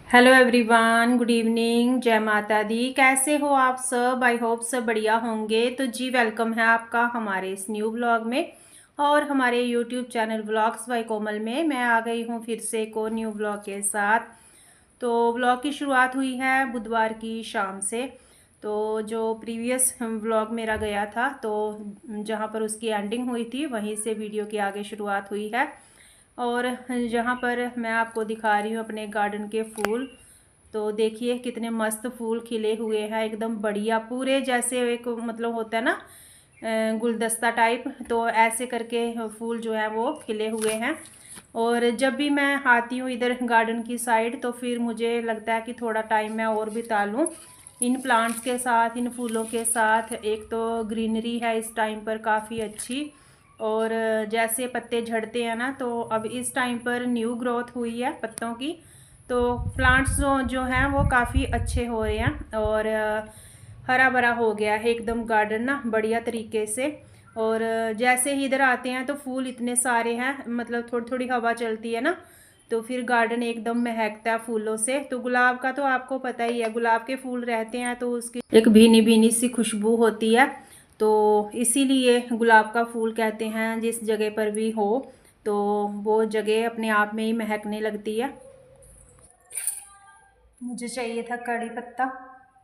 Hello everyone, good evening, जय माता दी। कैसे हो आप सब? आई होप सब बढ़िया होंगे। तो जी वेलकम है आपका हमारे इस न्यू व्लॉग में और हमारे यूट्यूब चैनल व्लॉग्स बाय कोमल में मैं आ गई हूँ फिर से एक और न्यू व्लॉग के साथ। तो व्लॉग की शुरुआत हुई है बुधवार की शाम से। तो जो प्रीवियस व्लॉग मेरा गया था तो जहाँ पर उसकी एंडिंग हुई थी वहीं से वीडियो की आगे शुरुआत हुई है। और जहाँ पर मैं आपको दिखा रही हूँ अपने गार्डन के फूल। तो देखिए कितने मस्त फूल खिले हुए हैं, एकदम बढ़िया, पूरे जैसे एक मतलब होता है ना गुलदस्ता टाइप। तो ऐसे करके फूल जो है वो खिले हुए हैं। और जब भी मैं आती हूँ इधर गार्डन की साइड तो फिर मुझे लगता है कि थोड़ा टाइम मैं और बिता लूँ इन प्लांट्स के साथ, इन फूलों के साथ। एक तो ग्रीनरी है इस टाइम पर काफ़ी अच्छी, और जैसे पत्ते झड़ते हैं ना तो अब इस टाइम पर न्यू ग्रोथ हुई है पत्तों की। तो प्लांट्स जो हैं वो काफ़ी अच्छे हो रहे हैं और हरा भरा हो गया है एकदम गार्डन ना बढ़िया तरीके से। और जैसे ही इधर आते हैं तो फूल इतने सारे हैं, मतलब थोड़ी थोड़ी हवा चलती है ना तो फिर गार्डन एकदम महकता है फूलों से। तो गुलाब का तो आपको पता ही है, गुलाब के फूल रहते हैं तो उसकी एक भीनी भीनी सी खुशबू होती है। तो इसीलिए गुलाब का फूल कहते हैं जिस जगह पर भी हो तो वो जगह अपने आप में ही महकने लगती है। मुझे चाहिए था कड़ी पत्ता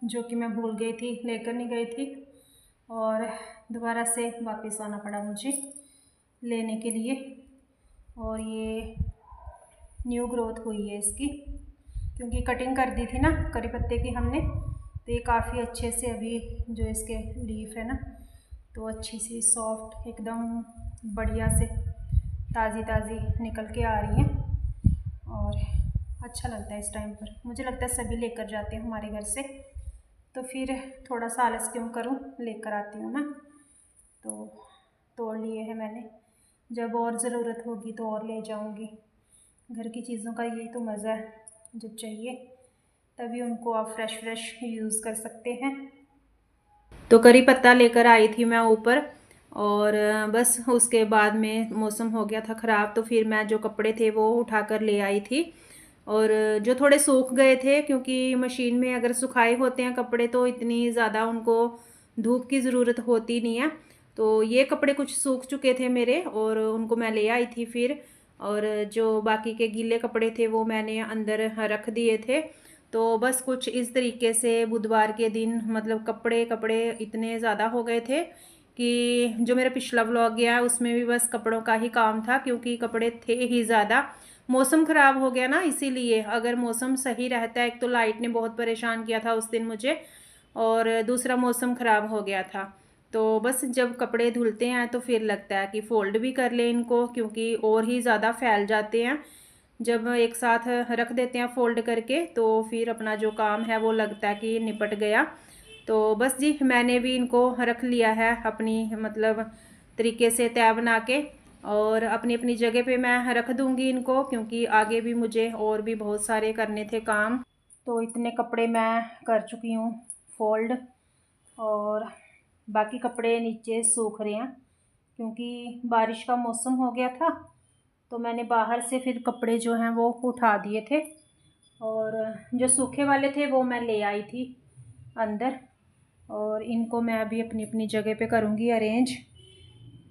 जो कि मैं भूल गई थी, लेकर नहीं गई थी और दोबारा से वापस आना पड़ा मुझे लेने के लिए। और ये न्यू ग्रोथ हुई है इसकी, क्योंकि कटिंग कर दी थी ना करी पत्ते की हमने। तो ये काफ़ी अच्छे से अभी जो इसके लीफ है ना तो अच्छी सी सॉफ्ट एकदम बढ़िया से ताज़ी ताज़ी निकल के आ रही हैं। और अच्छा लगता है इस टाइम पर, मुझे लगता है सभी लेकर जाते हैं हमारे घर से। तो फिर थोड़ा सा आलस क्यों करूं, लेकर आती हूँ ना। तो तोड़ लिए हैं मैंने, जब और ज़रूरत होगी तो और ले जाऊंगी। घर की चीज़ों का यही तो मज़ा है, जब चाहिए तभी उनको आप फ्रेश फ्रेश यूज़ कर सकते हैं। तो करी पत्ता लेकर आई थी मैं ऊपर, और बस उसके बाद में मौसम हो गया था ख़राब तो फिर मैं जो कपड़े थे वो उठाकर ले आई थी। और जो थोड़े सूख गए थे, क्योंकि मशीन में अगर सुखाए होते हैं कपड़े तो इतनी ज़्यादा उनको धूप की ज़रूरत होती नहीं है। तो ये कपड़े कुछ सूख चुके थे मेरे और उनको मैं ले आई थी फिर। और जो बाकी के गीले कपड़े थे वो मैंने अंदर रख दिए थे। तो बस कुछ इस तरीके से बुधवार के दिन मतलब कपड़े कपड़े इतने ज़्यादा हो गए थे कि जो मेरा पिछला व्लॉग गया उसमें भी बस कपड़ों का ही काम था, क्योंकि कपड़े थे ही ज़्यादा। मौसम ख़राब हो गया ना, इसीलिए। अगर मौसम सही रहता है, एक तो लाइट ने बहुत परेशान किया था उस दिन मुझे, और दूसरा मौसम ख़राब हो गया था। तो बस जब कपड़े धुलते हैं तो फिर लगता है कि फ़ोल्ड भी कर लें इनको, क्योंकि और ही ज़्यादा फैल जाते हैं। जब एक साथ रख देते हैं फ़ोल्ड करके तो फिर अपना जो काम है वो लगता है कि निपट गया। तो बस जी मैंने भी इनको रख लिया है अपनी मतलब तरीके से तय बना के, और अपनी अपनी जगह पे मैं रख दूँगी इनको, क्योंकि आगे भी मुझे और भी बहुत सारे करने थे काम। तो इतने कपड़े मैं कर चुकी हूँ फ़ोल्ड, और बाकी कपड़े नीचे सूख रहे हैं क्योंकि बारिश का मौसम हो गया था। तो मैंने बाहर से फिर कपड़े जो हैं वो उठा दिए थे, और जो सूखे वाले थे वो मैं ले आई थी अंदर। और इनको मैं अभी अपनी अपनी जगह पे करूँगी अरेंज।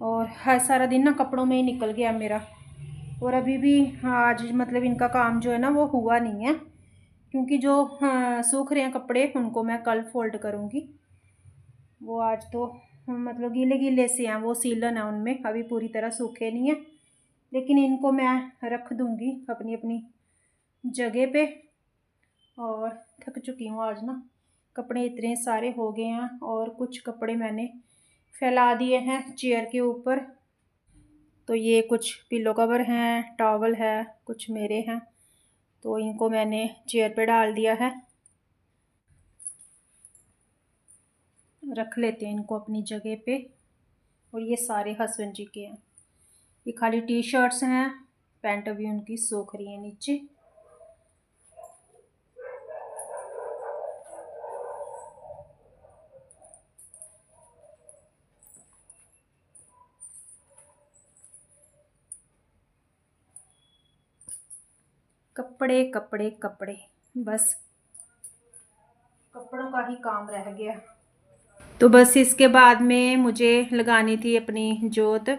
और हर सारा दिन ना कपड़ों में ही निकल गया मेरा, और अभी भी आज मतलब इनका काम जो है ना वो हुआ नहीं है, क्योंकि जो सूख रहे हैं कपड़े उनको मैं कल फोल्ड करूँगी। वो आज तो मतलब गीले गीले से हैं, वो सीलन है उनमें, अभी पूरी तरह सूखे नहीं हैं। लेकिन इनको मैं रख दूँगी अपनी अपनी जगह पे। और थक चुकी हूँ आज ना, कपड़े इतने सारे हो गए हैं और कुछ कपड़े मैंने फैला दिए हैं चेयर के ऊपर। तो ये कुछ पिलो कवर हैं, टॉवल है, कुछ मेरे हैं, तो इनको मैंने चेयर पे डाल दिया है। रख लेते हैं इनको अपनी जगह पे। और ये सारे हस्बैंड जी के हैं, ये खाली टी शर्ट्स हैं, पैंट अभी उनकी सूख रही है नीचे। कपड़े कपड़े कपड़े, बस कपड़ों का ही काम रह गया। तो बस इसके बाद में मुझे लगानी थी अपनी जोत।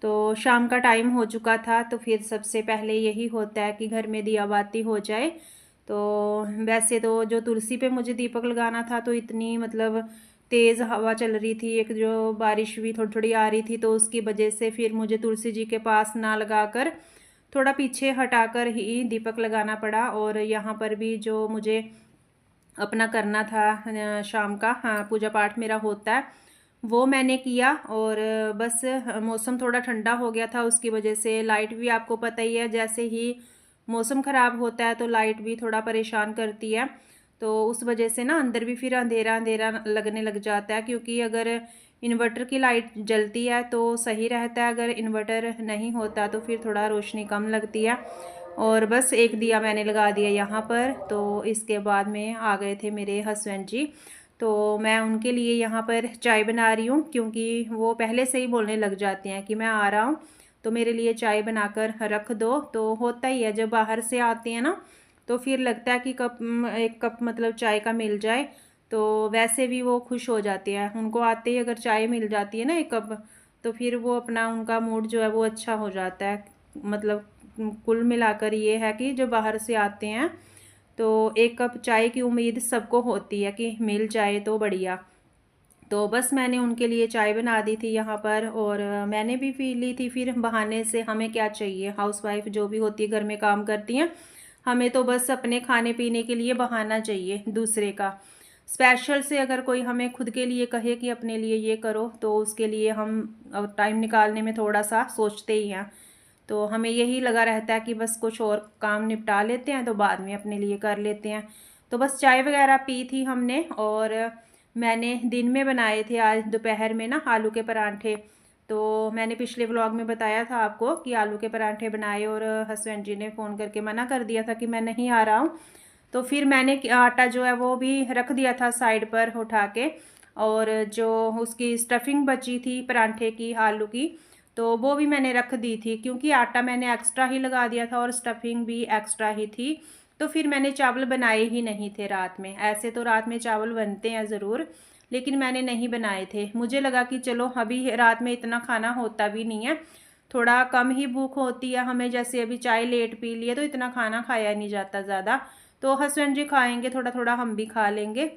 तो शाम का टाइम हो चुका था, तो फिर सबसे पहले यही होता है कि घर में दिया बाती हो जाए। तो वैसे तो जो तुलसी पे मुझे दीपक लगाना था, तो इतनी मतलब तेज़ हवा चल रही थी, एक जो बारिश भी थोड़ी थोड़ी आ रही थी, तो उसकी वजह से फिर मुझे तुलसी जी के पास ना लगाकर थोड़ा पीछे हटाकर ही दीपक लगाना पड़ा। और यहाँ पर भी जो मुझे अपना करना था शाम का, हाँ, पूजा पाठ मेरा होता है, वो मैंने किया। और बस मौसम थोड़ा ठंडा हो गया था, उसकी वजह से लाइट भी, आपको पता ही है, जैसे ही मौसम ख़राब होता है तो लाइट भी थोड़ा परेशान करती है। तो उस वजह से ना अंदर भी फिर अंधेरा अंधेरा लगने लग जाता है, क्योंकि अगर इन्वर्टर की लाइट जलती है तो सही रहता है, अगर इन्वर्टर नहीं होता तो फिर थोड़ा रोशनी कम लगती है। और बस एक दिया मैंने लगा दिया यहाँ पर। तो इसके बाद में आ गए थे मेरे हस्बैंड जी, तो मैं उनके लिए यहाँ पर चाय बना रही हूँ, क्योंकि वो पहले से ही बोलने लग जाते हैं कि मैं आ रहा हूँ तो मेरे लिए चाय बनाकर रख दो। तो होता ही है, जब बाहर से आते हैं ना, तो फिर लगता है कि एक कप मतलब चाय का मिल जाए, तो वैसे भी वो खुश हो जाते हैं। उनको आते ही अगर चाय मिल जाती है ना एक कप, तो फिर वो अपना, उनका मूड जो है वो अच्छा हो जाता है। मतलब कुल मिलाकर ये है कि जो बाहर से आते हैं तो एक कप चाय की उम्मीद सबको होती है कि मिल जाए तो बढ़िया। तो बस मैंने उनके लिए चाय बना दी थी यहाँ पर, और मैंने भी पी ली थी। फिर बहाने से हमें क्या चाहिए, हाउसवाइफ जो भी होती है, घर में काम करती हैं, हमें तो बस अपने खाने पीने के लिए बहाना चाहिए दूसरे का। स्पेशल से अगर कोई हमें खुद के लिए कहे कि अपने लिए ये करो, तो उसके लिए हम टाइम निकालने में थोड़ा सा सोचते ही हैं। तो हमें यही लगा रहता है कि बस कुछ और काम निपटा लेते हैं तो बाद में अपने लिए कर लेते हैं। तो बस चाय वगैरह पी थी हमने। और मैंने दिन में बनाए थे आज दोपहर में ना आलू के परांठे। तो मैंने पिछले व्लॉग में बताया था आपको कि आलू के परांठे बनाए, और हस्बैंड जी ने फ़ोन करके मना कर दिया था कि मैं नहीं आ रहा हूँ। तो फिर मैंने आटा जो है वो भी रख दिया था साइड पर उठा के, और जो उसकी स्टफिंग बची थी परांठे की, आलू की, तो वो भी मैंने रख दी थी, क्योंकि आटा मैंने एक्स्ट्रा ही लगा दिया था और स्टफिंग भी एक्स्ट्रा ही थी। तो फिर मैंने चावल बनाए ही नहीं थे रात में। ऐसे तो रात में चावल बनते हैं ज़रूर, लेकिन मैंने नहीं बनाए थे। मुझे लगा कि चलो अभी रात में इतना खाना होता भी नहीं है, थोड़ा कम ही भूख होती है हमें, जैसे अभी चाय लेट पी लिए तो इतना खाना खाया नहीं जाता ज़्यादा। तो हस्बैंड जी खाएंगे थोड़ा थोड़ा, हम भी खा लेंगे।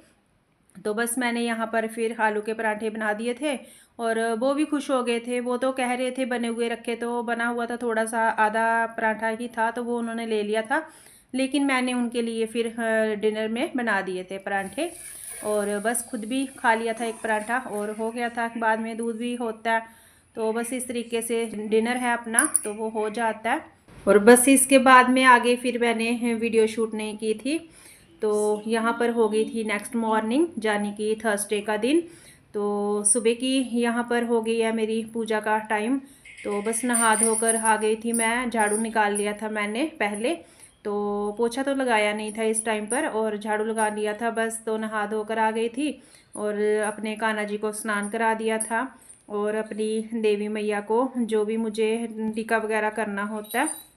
तो बस मैंने यहाँ पर फिर आलू के पराठे बना दिए थे, और वो भी खुश हो गए थे। वो तो कह रहे थे बने हुए रखे, तो बना हुआ था थोड़ा सा, आधा पराठा ही था, तो वो उन्होंने ले लिया था। लेकिन मैंने उनके लिए फिर डिनर में बना दिए थे पराठे, और बस खुद भी खा लिया था एक पराठा, और हो गया था। बाद में दूध भी होता है, तो बस इस तरीके से डिनर है अपना, तो वो हो जाता है। और बस इसके बाद में आगे फिर मैंने वीडियो शूट नहीं की थी। तो यहाँ पर हो गई थी नेक्स्ट मॉर्निंग, यानी कि थर्सडे का दिन। तो सुबह की यहाँ पर हो गई है मेरी पूजा का टाइम। तो बस नहा धोकर आ गई थी मैं, झाड़ू निकाल लिया था मैंने पहले। तो पोछा तो लगाया नहीं था इस टाइम पर, और झाड़ू लगा लिया था बस। तो नहा धोकर आ गई थी, और अपने कान्हा जी को स्नान करा दिया था, और अपनी देवी मैया को जो भी मुझे टीका वगैरह करना होता है।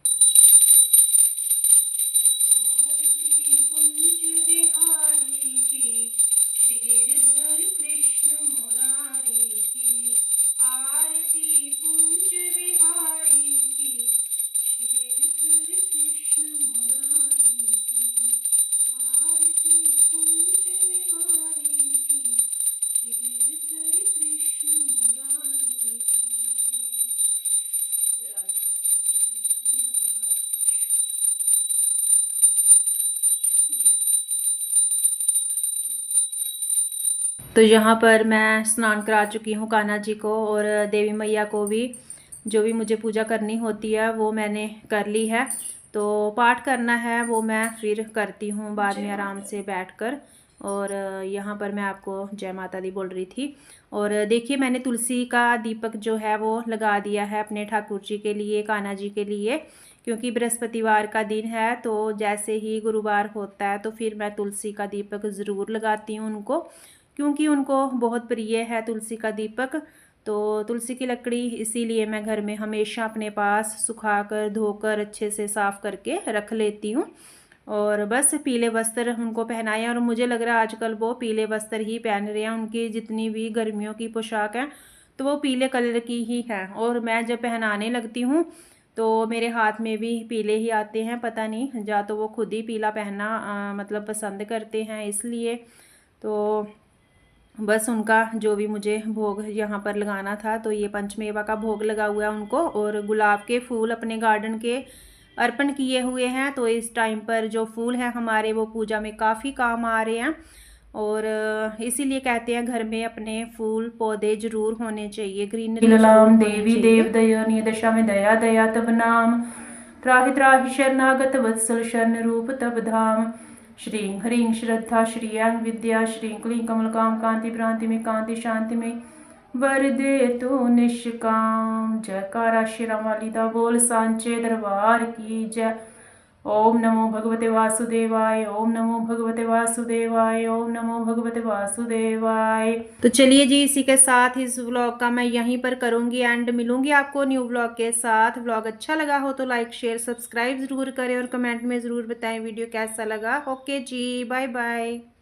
तो यहाँ पर मैं स्नान करा चुकी हूँ कान्हा जी को, और देवी मैया को भी। जो भी मुझे पूजा करनी होती है वो मैंने कर ली है। तो पाठ करना है वो मैं फिर करती हूँ बाद में आराम से बैठकर। और यहाँ पर मैं आपको जय माता दी बोल रही थी। और देखिए मैंने तुलसी का दीपक जो है वो लगा दिया है अपने ठाकुर जी के लिए, कान्हा जी के लिए, क्योंकि बृहस्पतिवार का दिन है। तो जैसे ही गुरुवार होता है तो फिर मैं तुलसी का दीपक ज़रूर लगाती हूँ उनको, क्योंकि उनको बहुत प्रिय है तुलसी का दीपक। तो तुलसी की लकड़ी इसीलिए मैं घर में हमेशा अपने पास सुखाकर धोकर अच्छे से साफ़ करके रख लेती हूँ। और बस पीले वस्त्र उनको पहनाए। और मुझे लग रहा है आजकल वो पीले वस्त्र ही पहन रहे हैं, उनकी जितनी भी गर्मियों की पोशाक है तो वो पीले कलर की ही है। और मैं जब पहनाने लगती हूँ तो मेरे हाथ में भी पीले ही आते हैं, पता नहीं, या तो वो खुद ही पीला पहनना मतलब पसंद करते हैं इसलिए। तो बस उनका जो भी मुझे भोग यहाँ पर लगाना था, तो ये पंचमेवा का भोग लगा हुआ है उनको। और गुलाब के फूल अपने गार्डन के अर्पण किए हुए हैं, तो इस टाइम पर जो फूल हैं हमारे वो पूजा में काफ़ी काम आ रहे हैं। और इसीलिए कहते हैं घर में अपने फूल पौधे जरूर होने चाहिए, ग्रीनरी देवी देव दयानीय दशा में दया दया तब नाम, त्राहि त्राहि शरणागत वत्सल शरण रूप तब धाम। श्रीं ह्रीं श्रद्धा श्रियां विद्या, श्रीं क्लीं कमलकाम कांति भ्रांति में कांति शांति में वर दे तो निष्काम। जयकारा श्री राम वाली दा बोल सांचे दरबार की जय। ओम नमो भगवते वासुदेवाय, ओम नमो भगवते वासुदेवाय, ओम नमो भगवते वासुदेवाय। तो चलिए जी, इसी के साथ इस व्लॉग का मैं यहीं पर करूंगी एंड मिलूंगी आपको न्यू व्लॉग के साथ। व्लॉग अच्छा लगा हो तो लाइक शेयर सब्सक्राइब जरूर करें और कमेंट में ज़रूर बताएं वीडियो कैसा लगा। ओके जी, बाय बाय।